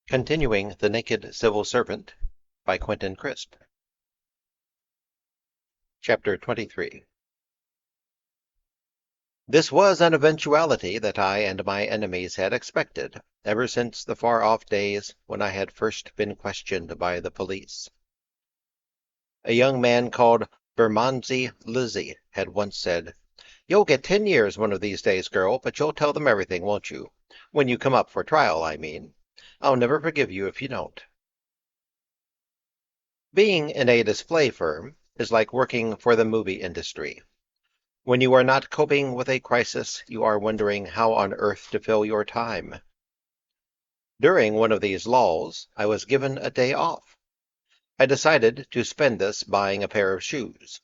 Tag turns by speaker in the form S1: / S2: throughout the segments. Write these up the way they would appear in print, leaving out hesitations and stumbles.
S1: Continuing the Naked Civil Servant by Quentin Crisp. Chapter 23. This was an eventuality that I and my enemies had expected, ever since the far-off days when I had first been questioned by the police. A young man called Bermondsey Lizzie had once said, "You'll get 10 years one of these days, girl, but you'll tell them everything, won't you? When you come up for trial, I mean. I'll never forgive you if you don't." Being in a display firm is like working for the movie industry. When you are not coping with a crisis, you are wondering how on earth to fill your time. During one of these lulls, I was given a day off. I decided to spend this buying a pair of shoes.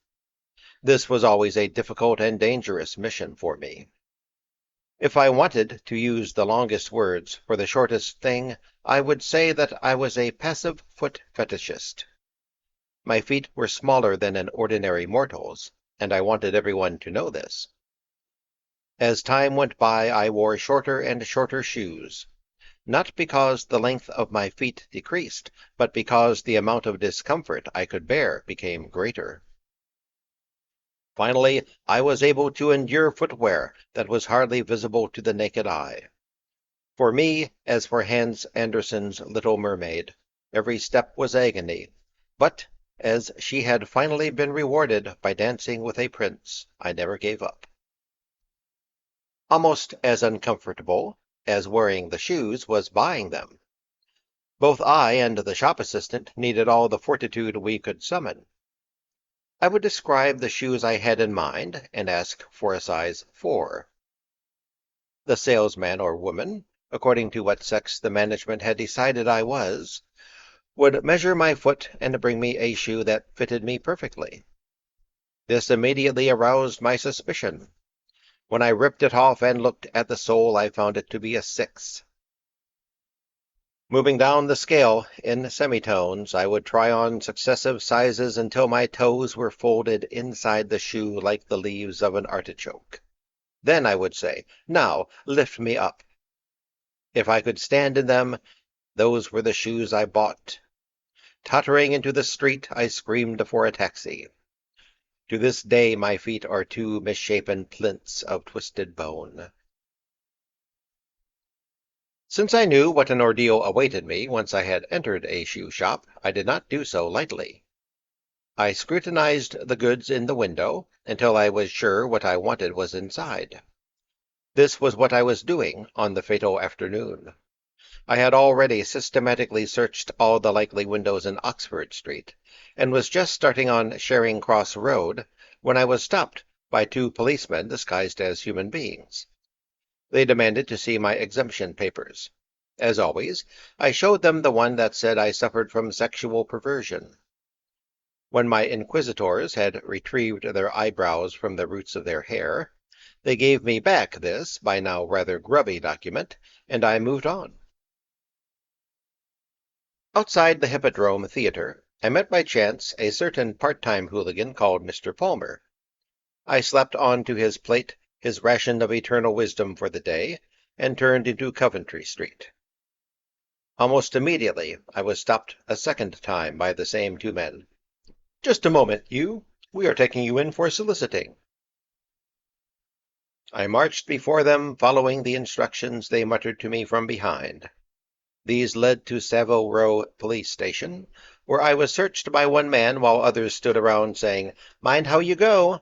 S1: This was always a difficult and dangerous mission for me. If I wanted to use the longest words for the shortest thing, I would say that I was a passive foot fetishist. My feet were smaller than an ordinary mortal's, and I wanted everyone to know this. As time went by, I wore shorter and shorter shoes, not because the length of my feet decreased, but because the amount of discomfort I could bear became greater. Finally, I was able to endure footwear that was hardly visible to the naked eye. For me, as for Hans Andersen's Little Mermaid, every step was agony, but as she had finally been rewarded by dancing with a prince, I never gave up. Almost as uncomfortable as wearing the shoes was buying them. Both I and the shop assistant needed all the fortitude we could summon. I would describe the shoes I had in mind and ask for a size 4. The salesman or woman, according to what sex the management had decided I was, would measure my foot and bring me a shoe that fitted me perfectly. This immediately aroused my suspicion. When I ripped it off and looked at the sole, I found it to be a 6. Moving down the scale in semitones, I would try on successive sizes until my toes were folded inside the shoe like the leaves of an artichoke. Then I would say, "Now, lift me up." If I could stand in them, those were the shoes I bought. Tottering into the street, I screamed for a taxi. To this day my feet are 2 misshapen plinths of twisted bone. Since I knew what an ordeal awaited me once I had entered a shoe shop, I did not do so lightly. I scrutinized the goods in the window until I was sure what I wanted was inside. This was what I was doing on the fatal afternoon. I had already systematically searched all the likely windows in Oxford Street, and was just starting on Charing Cross Road when I was stopped by 2 policemen disguised as human beings. They demanded to see my exemption papers. As always, I showed them the one that said I suffered from sexual perversion. When my inquisitors had retrieved their eyebrows from the roots of their hair, they gave me back this, by now rather grubby document, and I moved on. Outside the Hippodrome Theater, I met by chance a certain part-time hooligan called Mr. Palmer. I slapped on to his plate his ration of eternal wisdom for the day, and turned into Coventry Street. Almost immediately I was stopped a second time by the same 2 men. "Just a moment, you. We are taking you in for soliciting." I marched before them, following the instructions they muttered to me from behind. These led to Savile Row Police Station, where I was searched by one man while others stood around saying, "Mind how you go."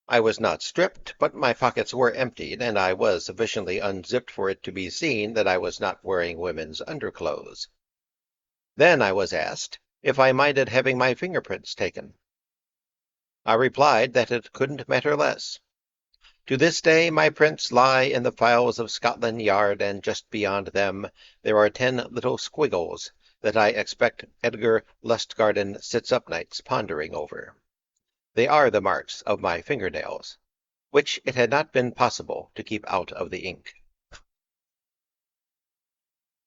S1: I was not stripped, but my pockets were emptied, and I was sufficiently unzipped for it to be seen that I was not wearing women's underclothes. Then I was asked if I minded having my fingerprints taken. I replied that it couldn't matter less. To this day my prints lie in the files of Scotland Yard, and just beyond them there are 10 little squiggles that I expect Edgar Lustgarten sits up nights pondering over. They are the marks of my fingernails, which it had not been possible to keep out of the ink.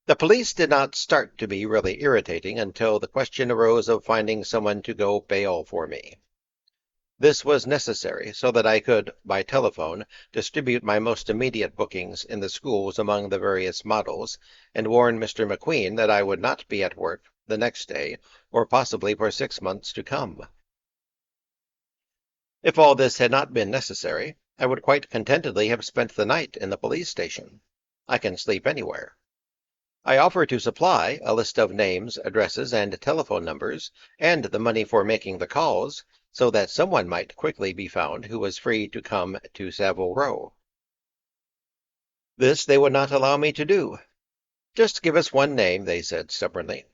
S1: The police did not start to be really irritating until the question arose of finding someone to go bail for me. This was necessary so that I could, by telephone, distribute my most immediate bookings in the schools among the various models, and warn Mr. McQueen that I would not be at work the next day, or possibly for 6 months to come. If all this had not been necessary, I would quite contentedly have spent the night in the police station. I can sleep anywhere. I offer to supply a list of names, addresses, and telephone numbers, and the money for making the calls, so that someone might quickly be found who was free to come to Savile Row. This they would not allow me to do. Just give us one name, they said stubbornly.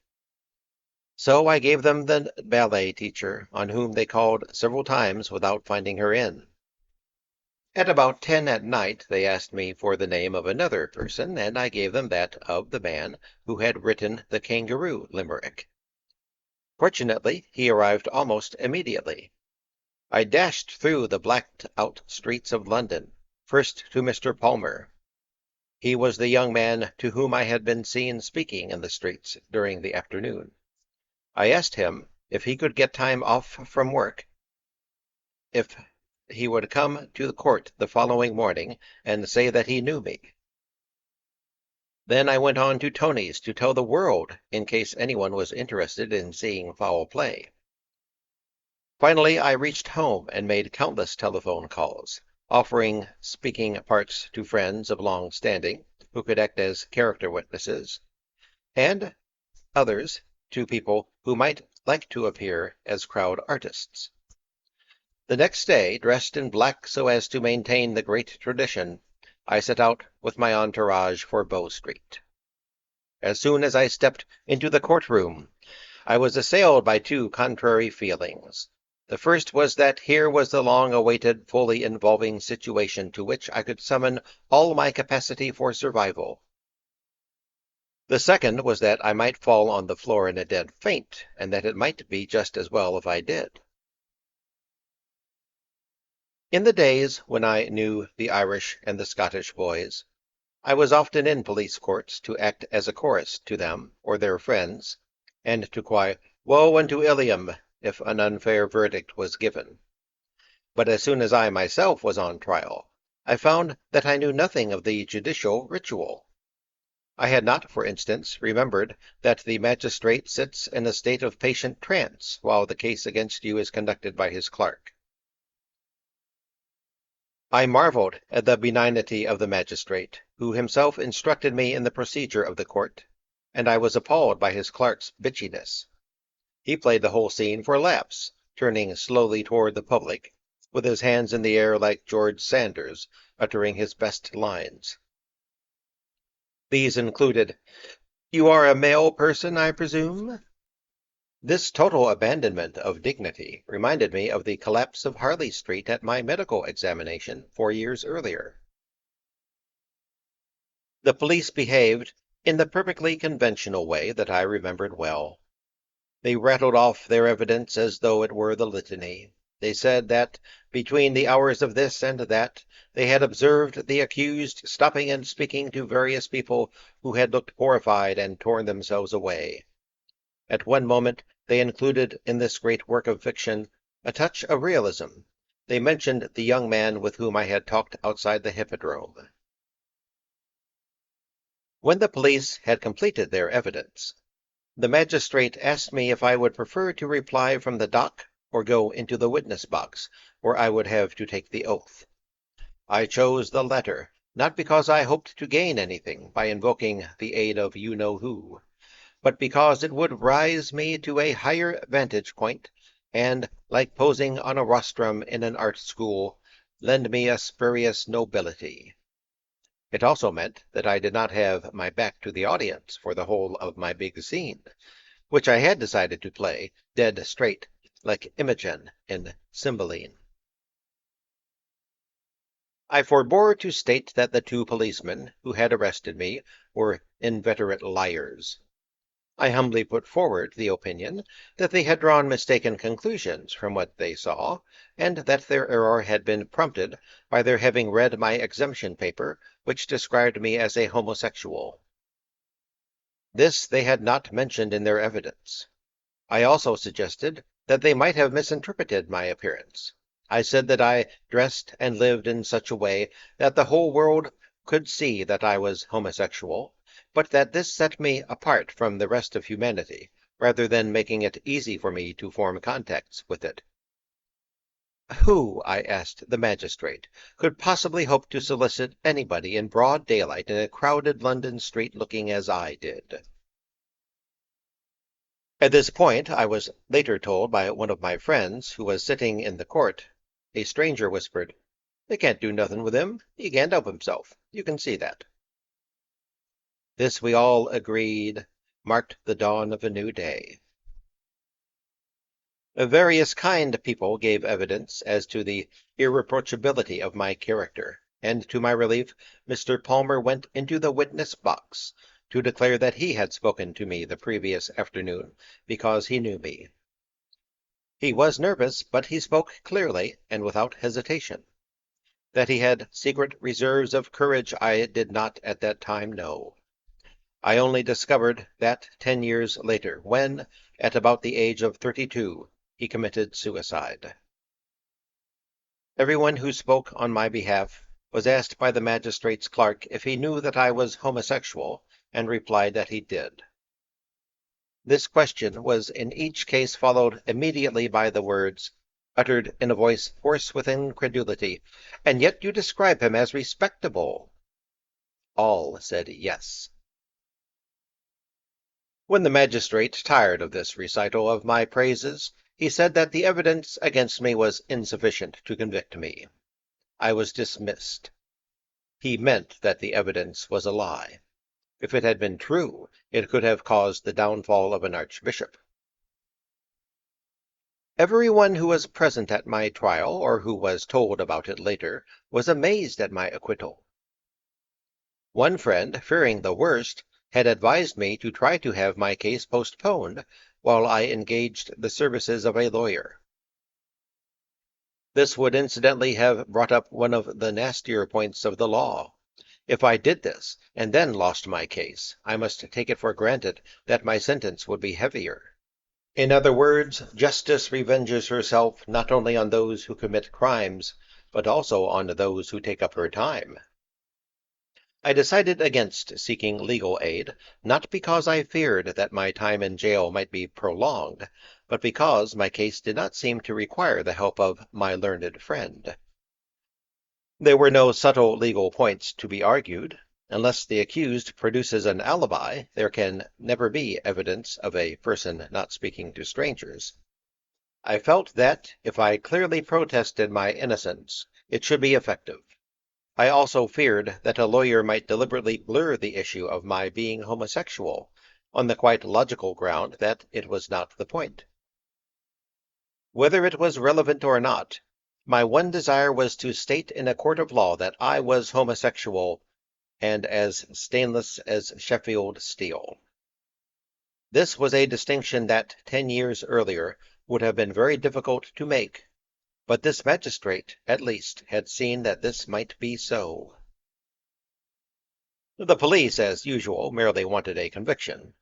S1: So I gave them the ballet teacher, on whom they called several times without finding her in. At about 10 at night they asked me for the name of another person, and I gave them that of the man who had written the kangaroo limerick. Fortunately, he arrived almost immediately. I dashed through the blacked-out streets of London, first to Mr. Palmer. He was the young man to whom I had been seen speaking in the streets during the afternoon. I asked him if he could get time off from work, if he would come to the court the following morning and say that he knew me. Then I went on to Tony's to tell the world, in case anyone was interested in seeing foul play. Finally, I reached home and made countless telephone calls, offering speaking parts to friends of long standing who could act as character witnesses, and others to people who might like to appear as crowd artists. The next day, dressed in black so as to maintain the great tradition, I set out with my entourage for Bow Street. As soon as I stepped into the courtroom, I was assailed by two contrary feelings. The first was that here was the long-awaited, fully involving situation to which I could summon all my capacity for survival. The second was that I might fall on the floor in a dead faint, and that it might be just as well if I did. In the days when I knew the Irish and the Scottish boys, I was often in police courts to act as a chorus to them or their friends, and to cry, "Woe unto Ilium," if an unfair verdict was given. But as soon as I myself was on trial, I found that I knew nothing of the judicial ritual. I had not, for instance, remembered that the magistrate sits in a state of patient trance while the case against you is conducted by his clerk. I marveled at the benignity of the magistrate, who himself instructed me in the procedure of the court, and I was appalled by his clerk's bitchiness. He played the whole scene for laughs, turning slowly toward the public, with his hands in the air like George Sanders, uttering his best lines. These included, "You are a male person, I presume?" This total abandonment of dignity reminded me of the collapse of Harley Street at my medical examination 4 years earlier. The police behaved in the perfectly conventional way that I remembered well. They rattled off their evidence as though it were the litany. They said that, between the hours of this and that, they had observed the accused stopping and speaking to various people who had looked horrified and torn themselves away. At one moment they included in this great work of fiction a touch of realism. They mentioned the young man with whom I had talked outside the Hippodrome. When the police had completed their evidence, the magistrate asked me if I would prefer to reply from the dock or go into the witness box, where I would have to take the oath. I chose the latter, not because I hoped to gain anything by invoking the aid of you-know-who, but because it would rise me to a higher vantage point, and, like posing on a rostrum in an art school, lend me a spurious nobility. It also meant that I did not have my back to the audience for the whole of my big scene, which I had decided to play dead straight, like Imogen in Cymbeline. I forbore to state that the two policemen who had arrested me were inveterate liars. I humbly put forward the opinion that they had drawn mistaken conclusions from what they saw, and that their error had been prompted by their having read my exemption paper, which described me as a homosexual. This they had not mentioned in their evidence. I also suggested that they might have misinterpreted my appearance. I said that I dressed and lived in such a way that the whole world could see that I was homosexual, but that this set me apart from the rest of humanity, rather than making it easy for me to form contacts with it. Who, I asked the magistrate, could possibly hope to solicit anybody in broad daylight in a crowded London street looking as I did? At this point, I was later told by one of my friends who was sitting in the court. A stranger whispered, "They can't do nothing with him. He can't help himself. You can see that." This, we all agreed, marked the dawn of a new day. Various kind people gave evidence as to the irreproachability of my character, and to my relief, Mr. Palmer went into the witness box to declare that he had spoken to me the previous afternoon because he knew me. He was nervous, but he spoke clearly and without hesitation. That he had secret reserves of courage I did not at that time know. I only discovered that 10 years later, when, at about the age of 32, he committed suicide. Everyone who spoke on my behalf was asked by the magistrate's clerk if he knew that I was homosexual, and replied that he did. This question was in each case followed immediately by the words, uttered in a voice hoarse with incredulity, "And yet you describe him as respectable." All said yes. When the magistrate tired of this recital of my praises, he said that the evidence against me was insufficient to convict me. I was dismissed. He meant that the evidence was a lie. If it had been true, it could have caused the downfall of an archbishop. Everyone who was present at my trial, or who was told about it later, was amazed at my acquittal. One friend, fearing the worst, had advised me to try to have my case postponed while I engaged the services of a lawyer. This would incidentally have brought up one of the nastier points of the law. If I did this, and then lost my case, I must take it for granted that my sentence would be heavier. In other words, justice revenges herself not only on those who commit crimes, but also on those who take up her time. I decided against seeking legal aid, not because I feared that my time in jail might be prolonged, but because my case did not seem to require the help of my learned friend. There were no subtle legal points to be argued. Unless the accused produces an alibi, there can never be evidence of a person not speaking to strangers. I felt that, if I clearly protested my innocence, it should be effective. I also feared that a lawyer might deliberately blur the issue of my being homosexual, on the quite logical ground that it was not the point. Whether it was relevant or not, my one desire was to state in a court of law that I was homosexual and as stainless as Sheffield steel. This was a distinction that 10 years earlier would have been very difficult to make, but this magistrate, at least, had seen that this might be so. The police, as usual, merely wanted a conviction.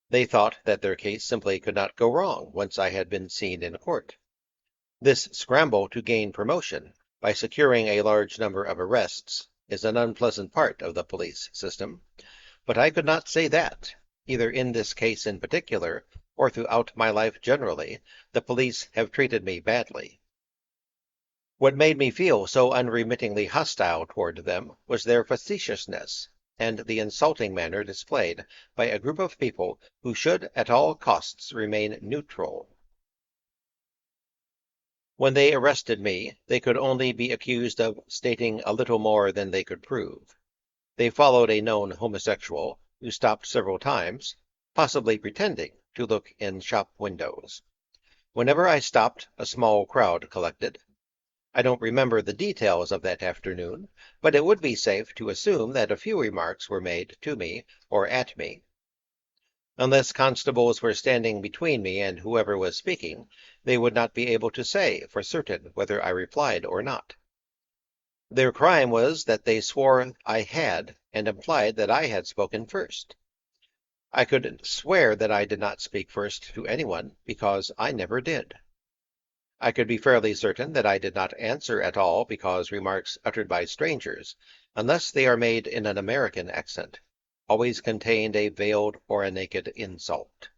S1: They thought that their case simply could not go wrong once I had been seen in court. This scramble to gain promotion by securing a large number of arrests is an unpleasant part of the police system, but I could not say that, either in this case in particular, or throughout my life generally, the police have treated me badly. What made me feel so unremittingly hostile toward them was their facetiousness, and the insulting manner displayed by a group of people who should at all costs remain neutral. When they arrested me, they could only be accused of stating a little more than they could prove. They followed a known homosexual, who stopped several times, possibly pretending to look in shop windows. Whenever I stopped, a small crowd collected. I don't remember the details of that afternoon, but it would be safe to assume that a few remarks were made to me or at me. Unless constables were standing between me and whoever was speaking, they would not be able to say for certain whether I replied or not. Their crime was that they swore I had, and implied that I had spoken first. I could swear that I did not speak first to anyone, because I never did. I could be fairly certain that I did not answer at all because remarks uttered by strangers, unless they are made in an American accent, always contained a veiled or a naked insult.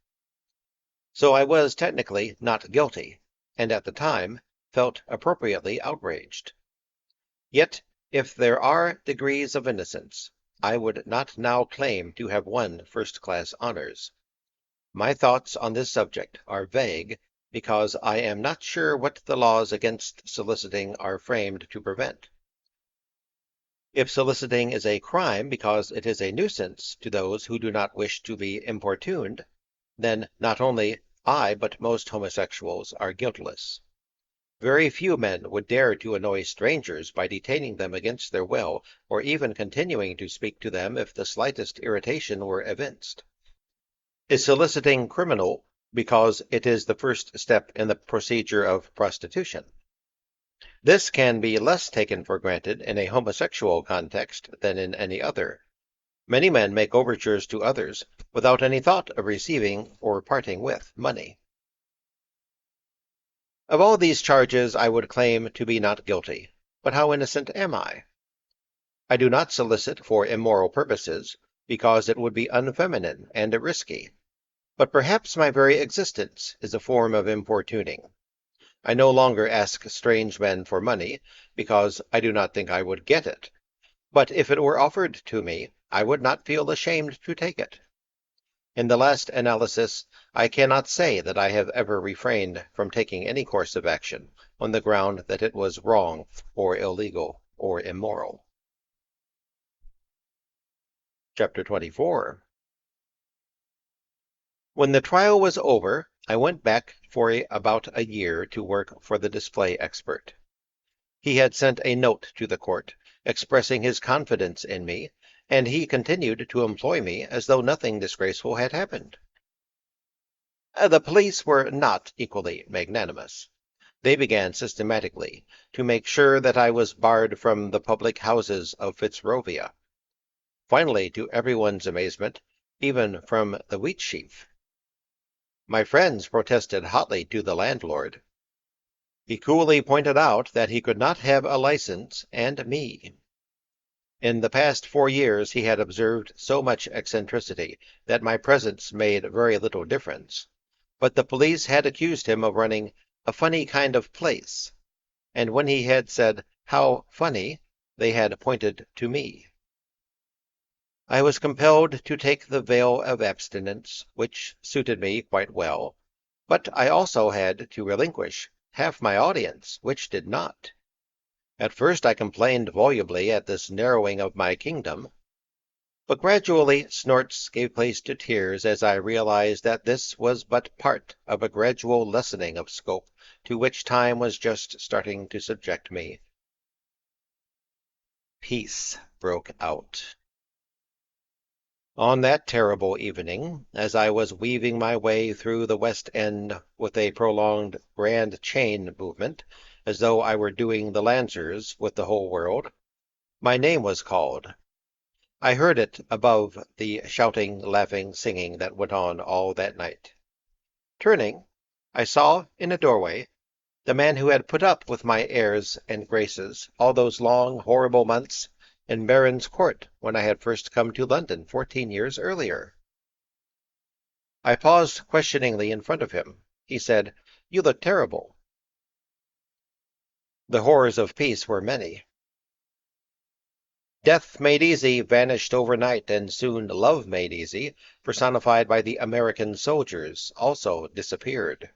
S1: So I was technically not guilty, and at the time felt appropriately outraged. Yet, if there are degrees of innocence, I would not now claim to have won first-class honors. My thoughts on this subject are vague because I am not sure what the laws against soliciting are framed to prevent. If soliciting is a crime because it is a nuisance to those who do not wish to be importuned, then not only I but most homosexuals are guiltless. Very few men would dare to annoy strangers by detaining them against their will, or even continuing to speak to them if the slightest irritation were evinced. Is soliciting criminal because it is the first step in the procedure of prostitution? This can be less taken for granted in a homosexual context than in any other. Many men make overtures to others without any thought of receiving or parting with money. Of all these charges I would claim to be not guilty, but how innocent am I? I do not solicit for immoral purposes, because it would be unfeminine and risky. But perhaps my very existence is a form of importuning. I no longer ask strange men for money, because I do not think I would get it. But if it were offered to me, I would not feel ashamed to take it. In the last analysis, I cannot say that I have ever refrained from taking any course of action on the ground that it was wrong or illegal or immoral. Chapter 24. When the trial was over, I went back for about a year to work for the display expert. He had sent a note to the court, expressing his confidence in me, and he continued to employ me as though nothing disgraceful had happened. The police were not equally magnanimous. They began systematically to make sure that I was barred from the public houses of Fitzrovia. Finally, to everyone's amazement, even from the Wheatsheaf. My friends protested hotly to the landlord. He coolly pointed out that he could not have a license and me. In the past 4 years he had observed so much eccentricity that my presence made very little difference, but the police had accused him of running a funny kind of place, and when he had said, "How funny," they had pointed to me. I was compelled to take the veil of abstinence, which suited me quite well, but I also had to relinquish half my audience, which did not. At first I complained volubly at this narrowing of my kingdom, but gradually snorts gave place to tears as I realized that this was but part of a gradual lessening of scope to which time was just starting to subject me. Peace broke out. On that terrible evening, as I was weaving my way through the West End with a prolonged grand chain movement, as though I were doing the Lancers with the whole world, my name was called. I heard it above the shouting, laughing, singing that went on all that night. Turning, I saw in a doorway the man who had put up with my airs and graces all those long, horrible months in Baron's Court when I had first come to London 14 years earlier. I paused questioningly in front of him. He said, "You look terrible." The horrors of peace were many. Death made easy vanished overnight, and soon love made easy, personified by the American soldiers, also disappeared.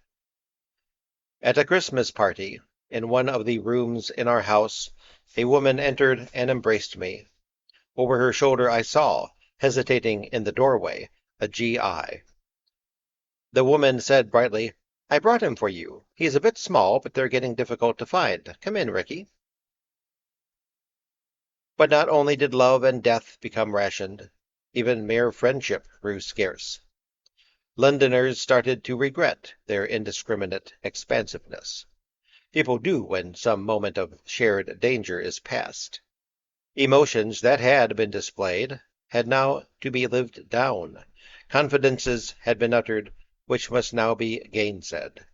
S1: At a Christmas party, in one of the rooms in our house, a woman entered and embraced me. Over her shoulder I saw, hesitating in the doorway, a GI. The woman said brightly, "I brought him for you. He's a bit small, but they're getting difficult to find. Come in, Ricky." But not only did love and death become rationed, even mere friendship grew scarce. Londoners started to regret their indiscriminate expansiveness. People do when some moment of shared danger is past. Emotions that had been displayed had now to be lived down. Confidences had been uttered which must now be gainsaid.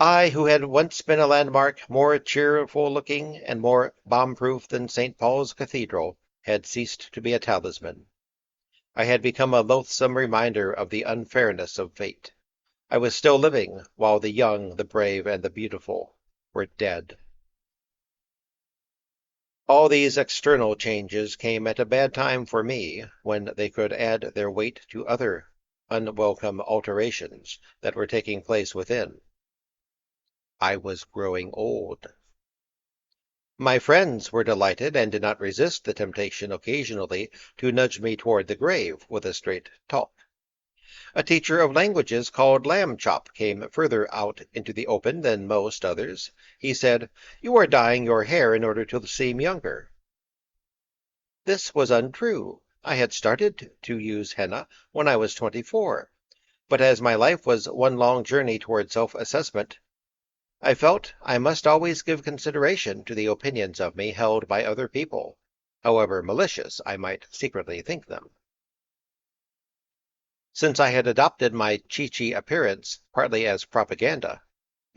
S1: I, who had once been a landmark more cheerful-looking and more bomb-proof than St. Paul's Cathedral, had ceased to be a talisman. I had become a loathsome reminder of the unfairness of fate. I was still living, while the young, the brave, and the beautiful were dead. All these external changes came at a bad time for me, when they could add their weight to other unwelcome alterations that were taking place within. I was growing old. My friends were delighted and did not resist the temptation occasionally to nudge me toward the grave with a straight talk. A teacher of languages called Lamb Chop came further out into the open than most others. He said, "You are dyeing your hair in order to seem younger." This was untrue. I had started to use henna when I was 24, but as my life was one long journey toward self-assessment, I felt I must always give consideration to the opinions of me held by other people, however malicious I might secretly think them. Since I had adopted my Chi-Chi appearance partly as propaganda,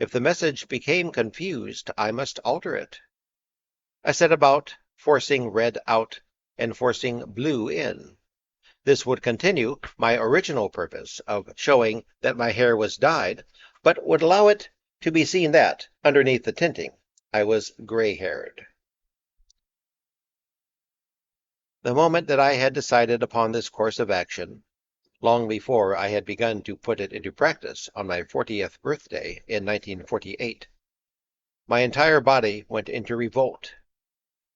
S1: if the message became confused, I must alter it. I set about forcing red out and forcing blue in. This would continue my original purpose of showing that my hair was dyed, but would allow it to be seen that, underneath the tinting, I was gray-haired. The moment that I had decided upon this course of action, long before I had begun to put it into practice on my 40th birthday in 1948, my entire body went into revolt.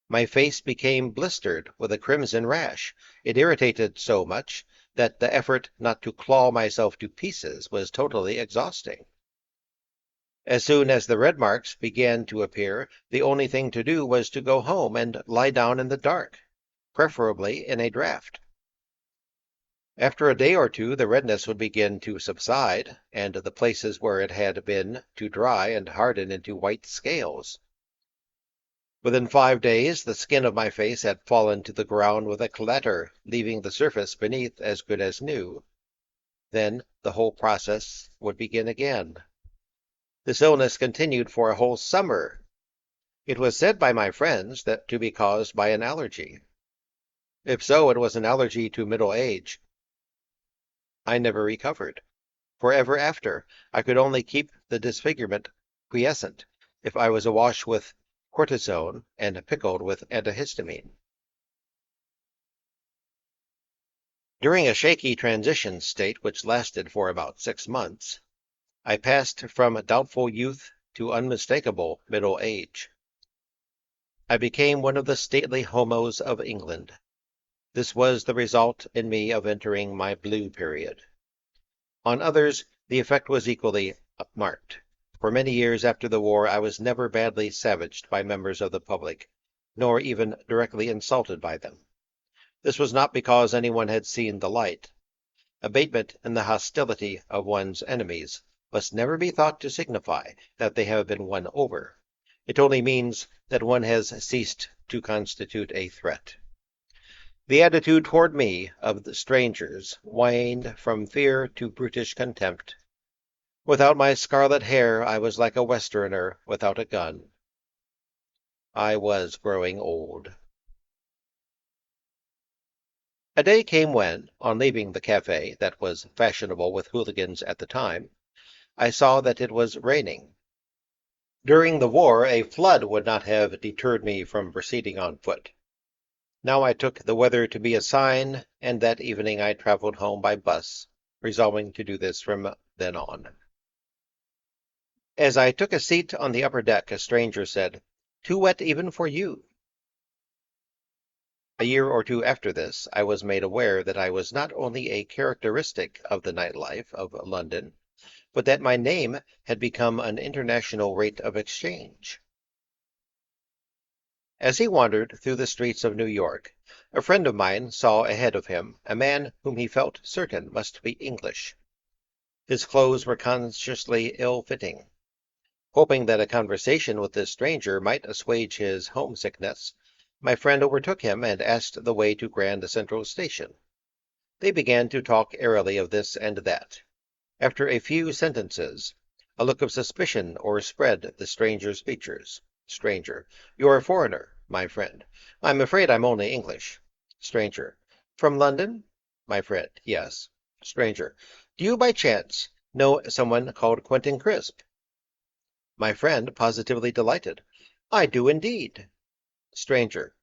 S1: My face became blistered with a crimson rash. It irritated so much that the effort not to claw myself to pieces was totally exhausting. As soon as the red marks began to appear, the only thing to do was to go home and lie down in the dark, preferably in a draught. After a day or two the redness would begin to subside, and the places where it had been to dry and harden into white scales. Within 5 days the skin of my face had fallen to the ground with a clatter, leaving the surface beneath as good as new. Then the whole process would begin again. This illness continued for a whole summer. It was said by my friends that to be caused by an allergy. If so, it was an allergy to middle age. I never recovered. Forever after, I could only keep the disfigurement quiescent if I was awash with cortisone and pickled with antihistamine. During a shaky transition state which lasted for about 6 months, I passed from doubtful youth to unmistakable middle age. I became one of the stately homos of England. This was the result in me of entering my blue period. On others, the effect was equally marked. For many years after the war I was never badly savaged by members of the public, nor even directly insulted by them. This was not because anyone had seen the light. Abatement in the hostility of one's enemies must never be thought to signify that they have been won over. It only means that one has ceased to constitute a threat. The attitude toward me of the strangers waned from fear to brutish contempt. Without my scarlet hair I was like a Westerner without a gun. I was growing old. A day came when, on leaving the cafe that was fashionable with hooligans at the time, I saw that it was raining. During the war a flood would not have deterred me from proceeding on foot. Now I took the weather to be a sign, and that evening I traveled home by bus, resolving to do this from then on. As I took a seat on the upper deck, a stranger said, "Too wet even for you." A year or two after this, I was made aware that I was not only a characteristic of the night life of London, but that my name had become an international rate of exchange. As he wandered through the streets of New York, a friend of mine saw ahead of him a man whom he felt certain must be English. His clothes were consciously ill-fitting. Hoping that a conversation with this stranger might assuage his homesickness, my friend overtook him and asked the way to Grand Central Station. They began to talk airily of this and that. After a few sentences, A look of suspicion o'erspread the stranger's features. Stranger. You're a foreigner, my friend. I'm afraid I'm only English. Stranger. From London? My friend. Yes. Stranger. Do you by chance know someone called Quentin Crisp? My friend, positively delighted. I do indeed. Stranger.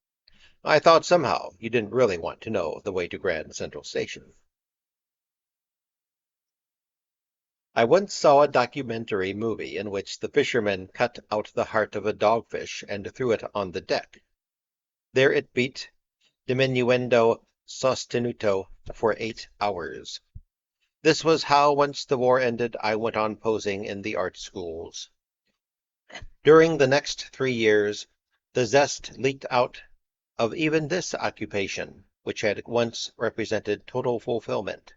S1: I thought somehow you didn't really want to know the way to Grand Central Station. I once saw a documentary movie in which the fishermen cut out the heart of a dogfish and threw it on the deck. There it beat, diminuendo sostenuto, for 8 hours. This was how, once the war ended, I went on posing in the art schools. During the next 3 years, the zest leaked out of even this occupation, which had once represented total fulfillment.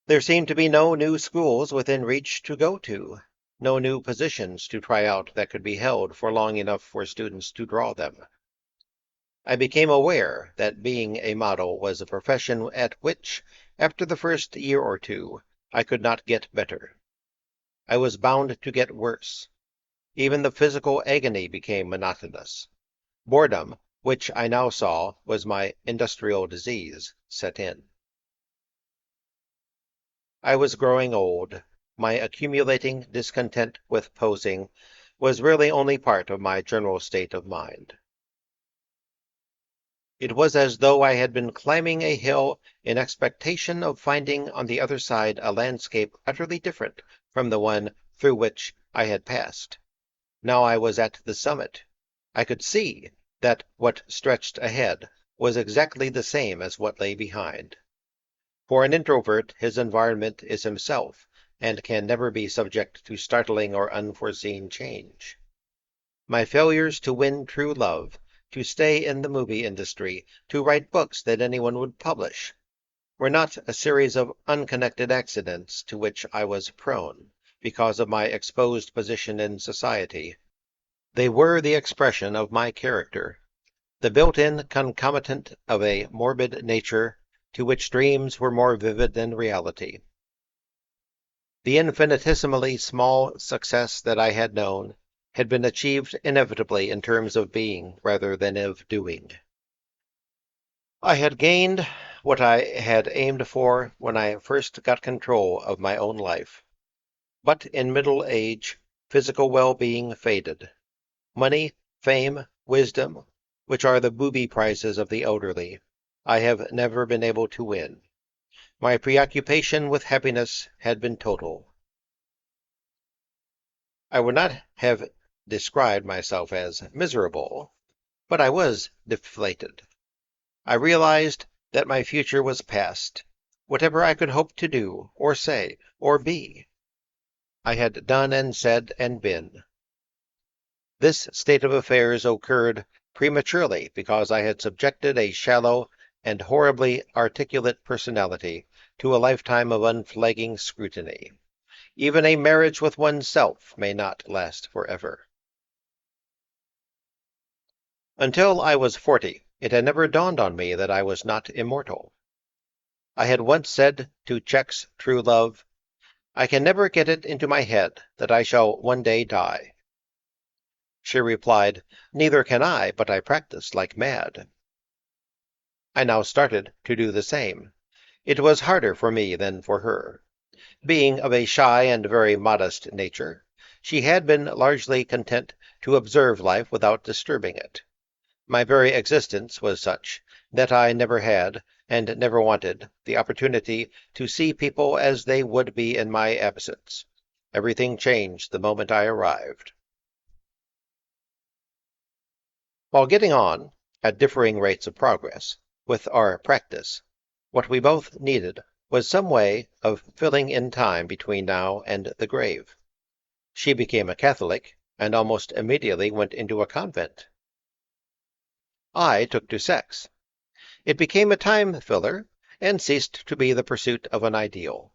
S1: There seemed to be no new schools within reach to go to, no new positions to try out that could be held for long enough for students to draw them. I became aware that being a model was a profession at which, after the first year or two, I could not get better. I was bound to get worse. Even the physical agony became monotonous. Boredom, which I now saw was my industrial disease, set in. I was growing old. My accumulating discontent with posing was really only part of my general state of mind. It was as though I had been climbing a hill in expectation of finding on the other side a landscape utterly different from the one through which I had passed. Now I was at the summit. I could see that what stretched ahead was exactly the same as what lay behind. For an introvert, his environment is himself, and can never be subject to startling or unforeseen change. My failures to win true love, to stay in the movie industry, to write books that anyone would publish, were not a series of unconnected accidents to which I was prone, because of my exposed position in society. They were the expression of my character, the built-in concomitant of a morbid nature to which dreams were more vivid than reality. The infinitesimally small success that I had known had been achieved inevitably in terms of being rather than of doing. I had gained what I had aimed for when I first got control of my own life. But in middle age, physical well-being faded. Money, fame, wisdom, which are the booby prizes of the elderly, I have never been able to win. My preoccupation with happiness had been total. I would not have described myself as miserable, but I was deflated. I realized that my future was past. Whatever I could hope to do, or say, or be, I had done and said and been. This state of affairs occurred prematurely because I had subjected a shallow and horribly articulate personality to a lifetime of unflagging scrutiny. Even a marriage with oneself may not last forever. Until I was 40, it had never dawned on me that I was not immortal. I had once said to Czech's true love, "I can never get it into my head that I shall one day die." She replied, "Neither can I, but I practice like mad." I now started to do the same. It was harder for me than for her. Being of a shy and very modest nature, she had been largely content to observe life without disturbing it. My very existence was such that I never had, and never wanted, the opportunity to see people as they would be in my absence. Everything changed the moment I arrived. While getting on, at differing rates of progress, with our practice, what we both needed was some way of filling in time between now and the grave. She became a Catholic, and almost immediately went into a convent. I took to sex. It became a time filler, and ceased to be the pursuit of an ideal.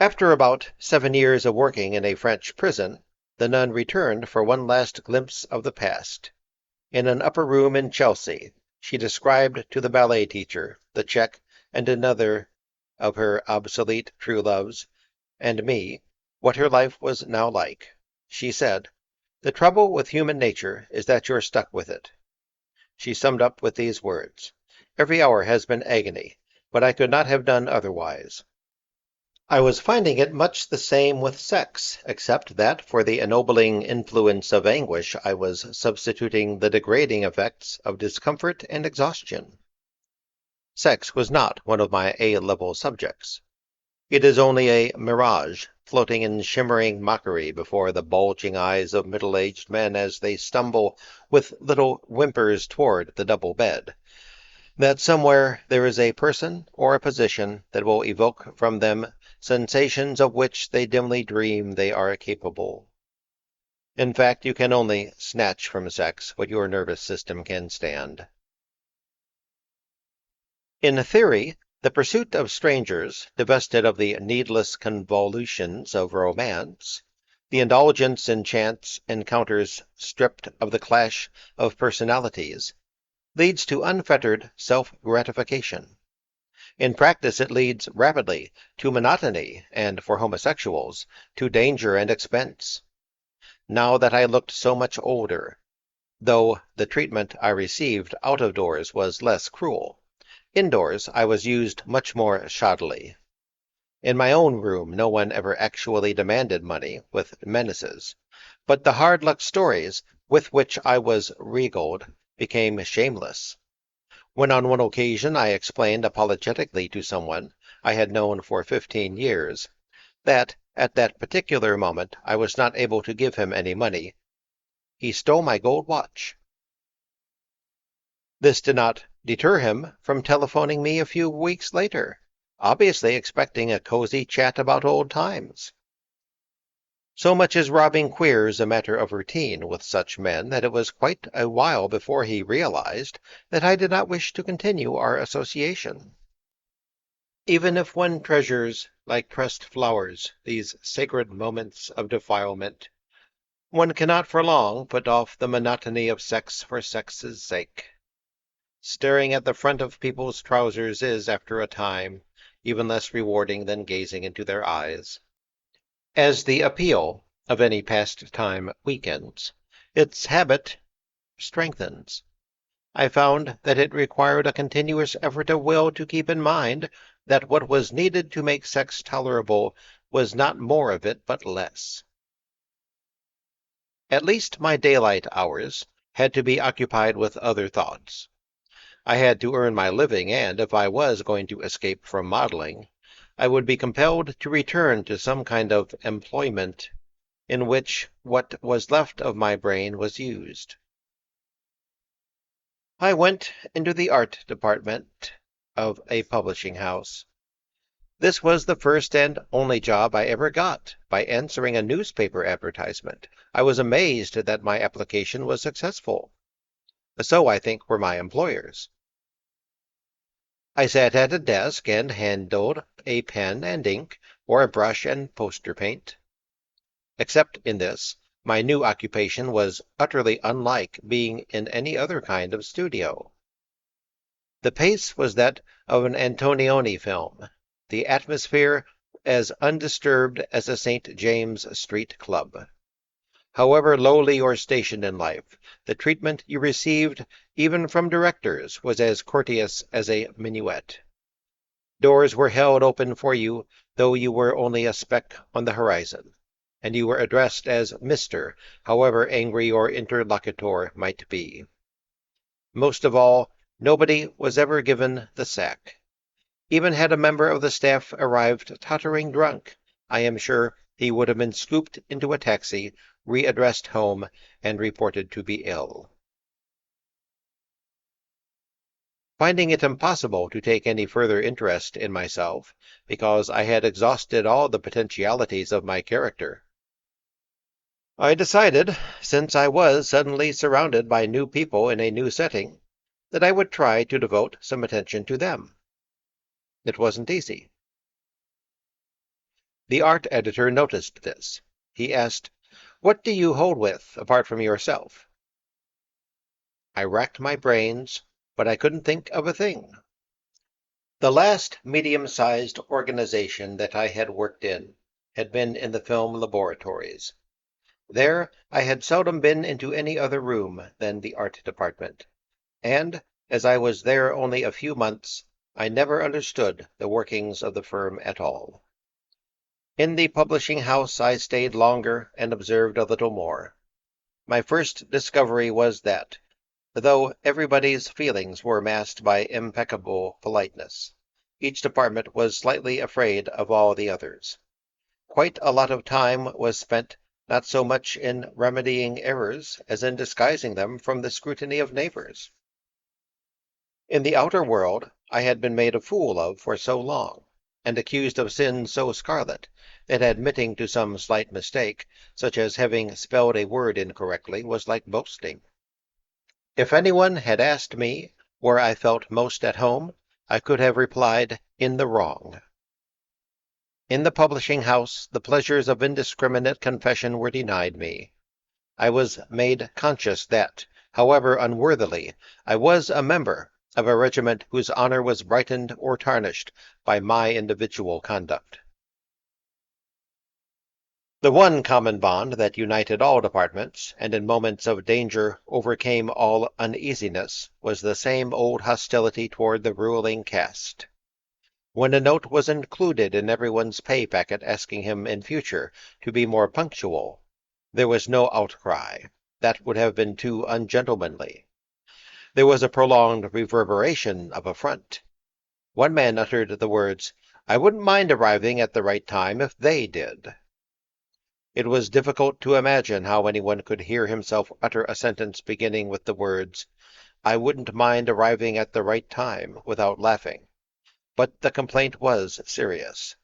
S1: After about 7 years of working in a French prison, the nun returned for one last glimpse of the past. In an upper room in Chelsea, she described to the ballet teacher, the Czech, and another of her obsolete true loves, and me what her life was now like. She said, "The trouble with human nature is that you're stuck with it." She summed up with these words: "Every hour has been agony, but I could not have done otherwise." I was finding it much the same with sex, except that for the ennobling influence of anguish I was substituting the degrading effects of discomfort and exhaustion. Sex was not one of my A-level subjects. It is only a mirage, floating in shimmering mockery before the bulging eyes of middle-aged men as they stumble with little whimpers toward the double bed, that somewhere there is a person or a position that will evoke from them sensations of which they dimly dream they are capable. In fact, you can only snatch from sex what your nervous system can stand. In theory, the pursuit of strangers, divested of the needless convolutions of romance, the indulgence in chance encounters stripped of the clash of personalities, leads to unfettered self-gratification. In practice, it leads rapidly to monotony and, for homosexuals, to danger and expense. Now that I looked so much older, though the treatment I received out of doors was less cruel, indoors I was used much more shoddily. In my own room no one ever actually demanded money with menaces, but the hard-luck stories with which I was regaled became shameless. When on one occasion I explained apologetically to someone I had known for 15 years that at that particular moment I was not able to give him any money, he stole my gold watch. This did not deter him from telephoning me a few weeks later, obviously expecting a cozy chat about old times. So much is robbing queers a matter of routine with such men that it was quite a while before he realized that I did not wish to continue our association. Even if one treasures, like pressed flowers, these sacred moments of defilement, one cannot for long put off the monotony of sex for sex's sake. Staring at the front of people's trousers is, after a time, even less rewarding than gazing into their eyes. As the appeal of any pastime weakens, its habit strengthens. I found that it required a continuous effort of will to keep in mind that what was needed to make sex tolerable was not more of it, but less. At least my daylight hours had to be occupied with other thoughts. I had to earn my living, and if I was going to escape from modeling, I would be compelled to return to some kind of employment in which what was left of my brain was used. I went into the art department of a publishing house. This was the first and only job I ever got by answering a newspaper advertisement. I was amazed that my application was successful. So, I think, were my employers. I sat at a desk and handled a pen and ink or a brush and poster paint. Except in this, my new occupation was utterly unlike being in any other kind of studio. The pace was that of an Antonioni film, the atmosphere as undisturbed as a St. James Street club. However lowly your station in life, the treatment you received, even from directors, was as courteous as a minuet. Doors were held open for you, though you were only a speck on the horizon, and you were addressed as Mr., however angry your interlocutor might be. Most of all, nobody was ever given the sack. Even had a member of the staff arrived tottering drunk, I am sure he would have been scooped into a taxi, readdressed home, and reported to be ill. Finding it impossible to take any further interest in myself, because I had exhausted all the potentialities of my character, I decided, since I was suddenly surrounded by new people in a new setting, that I would try to devote some attention to them. It wasn't easy. The art editor noticed this. He asked, "What do you hold with, apart from yourself?" I racked my brains, but I couldn't think of a thing. The last medium-sized organization that I had worked in had been in the film laboratories. There I had seldom been into any other room than the art department, and, as I was there only a few months, I never understood the workings of the firm at all. In the publishing house I stayed longer and observed a little more. My first discovery was that, though everybody's feelings were masked by impeccable politeness, each department was slightly afraid of all the others. Quite a lot of time was spent not so much in remedying errors as in disguising them from the scrutiny of neighbors. In the outer world I had been made a fool of for so long, and accused of sins so scarlet, that admitting to some slight mistake, such as having spelled a word incorrectly, was like boasting. If anyone had asked me where I felt most at home, I could have replied, in the wrong. In the publishing house, the pleasures of indiscriminate confession were denied me. I was made conscious that, however unworthily, I was a member of a regiment whose honor was brightened or tarnished by my individual conduct. The one common bond that united all departments, and in moments of danger overcame all uneasiness, was the same old hostility toward the ruling caste. When a note was included in everyone's pay packet asking him in future to be more punctual, there was no outcry. That would have been too ungentlemanly. There was a prolonged reverberation of affront. One man uttered the words, "I wouldn't mind arriving at the right time if they did." It was difficult to imagine how anyone could hear himself utter a sentence beginning with the words, "I wouldn't mind arriving at the right time," without laughing. But the complaint was serious.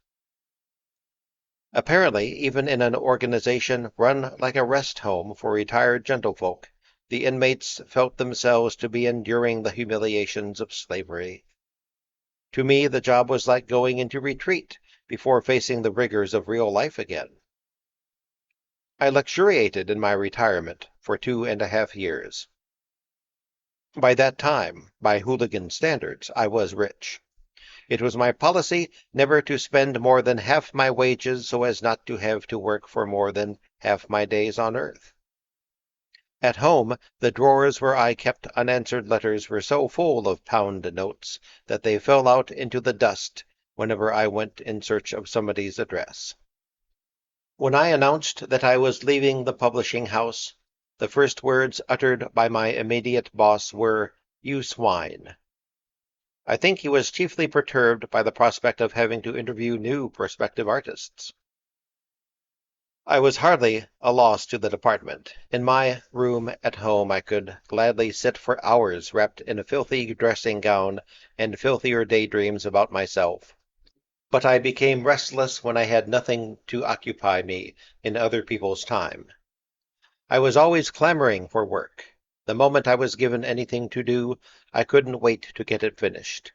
S1: Apparently, even in an organization run like a rest home for retired gentlefolk, the inmates felt themselves to be enduring the humiliations of slavery. To me, the job was like going into retreat before facing the rigors of real life again. I luxuriated in my retirement for 2.5 years. By that time, by hooligan standards, I was rich. It was my policy never to spend more than half my wages so as not to have to work for more than half my days on earth. At home, the drawers where I kept unanswered letters were so full of pound notes that they fell out into the dust whenever I went in search of somebody's address. When I announced that I was leaving the publishing house, the first words uttered by my immediate boss were, "You swine." I think he was chiefly perturbed by the prospect of having to interview new prospective artists. I was hardly a loss to the department. In my room at home I could gladly sit for hours wrapped in a filthy dressing gown and filthier daydreams about myself. But I became restless when I had nothing to occupy me in other people's time. I was always clamoring for work. The moment I was given anything to do, I couldn't wait to get it finished.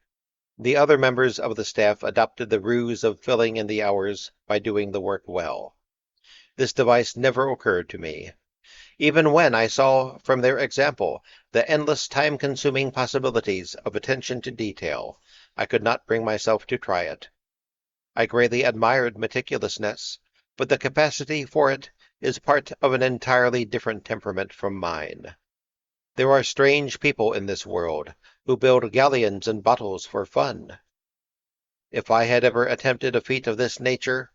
S1: The other members of the staff adopted the ruse of filling in the hours by doing the work well. This device never occurred to me. Even when I saw from their example the endless time-consuming possibilities of attention to detail, I could not bring myself to try it. I greatly admired meticulousness, but the capacity for it is part of an entirely different temperament from mine. There are strange people in this world who build galleons and bottles for fun. If I had ever attempted a feat of this nature,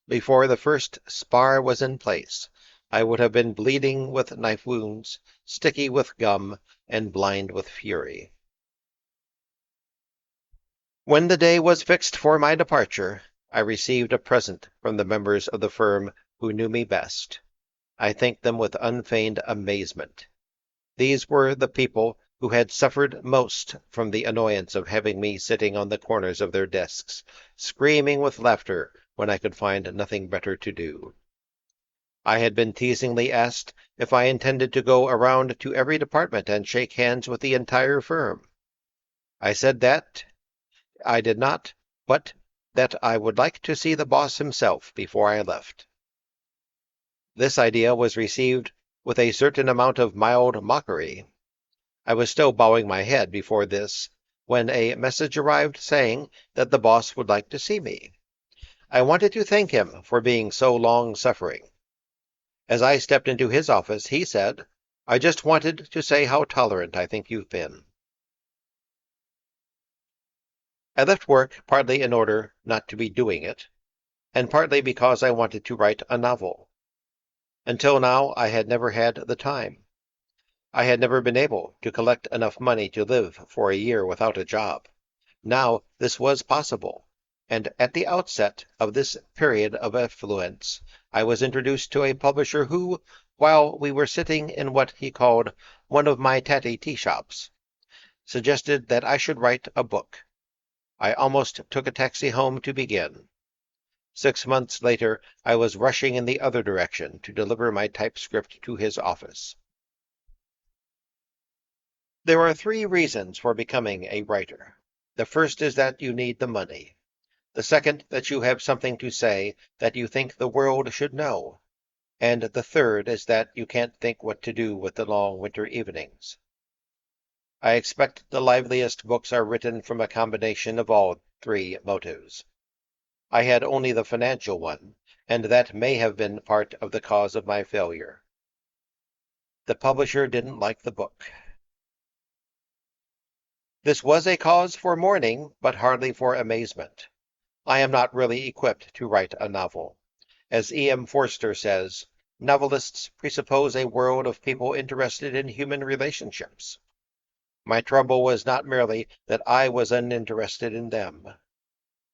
S1: before the first spar was in place, I would have been bleeding with knife wounds, sticky with gum, and blind with fury. When the day was fixed for my departure, I received a present from the members of the firm who knew me best. I thanked them with unfeigned amazement. These were the people who had suffered most from the annoyance of having me sitting on the corners of their desks, screaming with laughter when I could find nothing better to do. I had been teasingly asked if I intended to go around to every department and shake hands with the entire firm. I said that I did not, but that I would like to see the boss himself before I left. This idea was received with a certain amount of mild mockery. I was still bowing my head before this, when a message arrived saying that the boss would like to see me. I wanted to thank him for being so long-suffering. As I stepped into his office, he said, "I just wanted to say how tolerant I think you've been." I left work partly in order not to be doing it, and partly because I wanted to write a novel. Until now, I had never had the time. I had never been able to collect enough money to live for a year without a job. Now this was possible, and at the outset of this period of affluence, I was introduced to a publisher who, while we were sitting in what he called one of my tatty tea shops, suggested that I should write a book. I almost took a taxi home to begin. 6 months later, I was rushing in the other direction to deliver my typescript to his office. There are 3 reasons for becoming a writer. The first is that you need the money. The second, that you have something to say that you think the world should know. And the third is that you can't think what to do with the long winter evenings. I expect the liveliest books are written from a combination of all 3 motives. I had only the financial one, and that may have been part of the cause of my failure. The publisher didn't like the book. This was a cause for mourning, but hardly for amazement. I am not really equipped to write a novel. As E.M. Forster says, novelists presuppose a world of people interested in human relationships. My trouble was not merely that I was uninterested in them.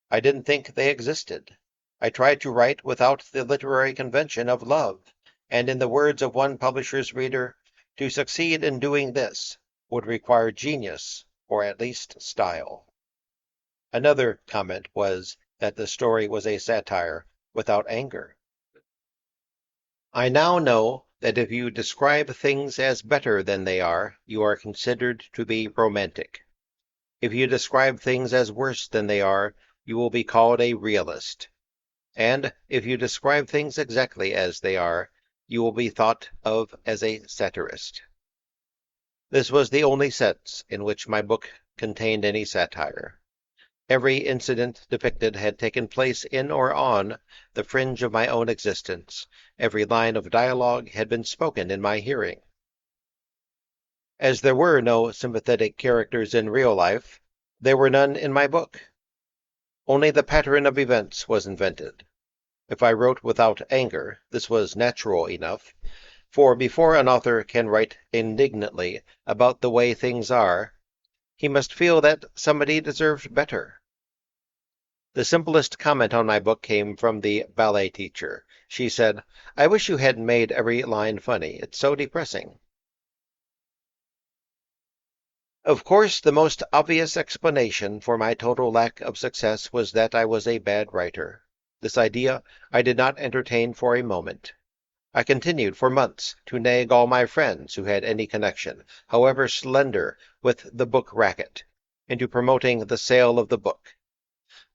S1: I didn't think they existed. I tried to write without the literary convention of love, and in the words of one publisher's reader, to succeed in doing this would require genius, or at least style. Another comment was that the story was a satire without anger. I now know that if you describe things as better than they are, you are considered to be romantic. If you describe things as worse than they are, you will be called a realist. And if you describe things exactly as they are, you will be thought of as a satirist. This was the only sense in which my book contained any satire. Every incident depicted had taken place in or on the fringe of my own existence. Every line of dialogue had been spoken in my hearing. As there were no sympathetic characters in real life, there were none in my book. Only the pattern of events was invented. If I wrote without anger, this was natural enough, for before an author can write indignantly about the way things are, he must feel that somebody deserved better. The simplest comment on my book came from the ballet teacher. She said, "I wish you hadn't made every line funny. It's so depressing." Of course, the most obvious explanation for my total lack of success was that I was a bad writer. This idea I did not entertain for a moment. I continued for months to nag all my friends who had any connection, however slender, with the book racket, into promoting the sale of the book.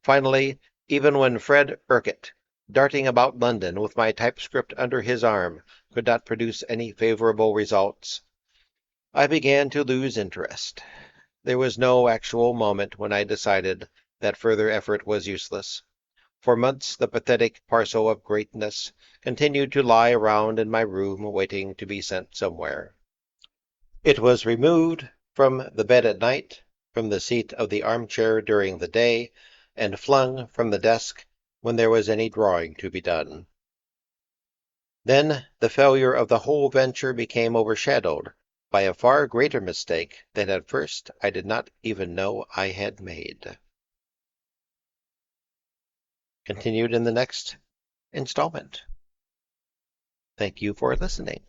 S1: Finally, even when Fred Urquhart, darting about London with my typescript under his arm, could not produce any favorable results, I began to lose interest. There was no actual moment when I decided that further effort was useless. For months the pathetic parcel of greatness continued to lie around in my room waiting to be sent somewhere. It was removed from the bed at night, from the seat of the armchair during the day, and flung from the desk when there was any drawing to be done. Then the failure of the whole venture became overshadowed by a far greater mistake that at first I did not even know I had made. Continued in the next installment. Thank you for listening.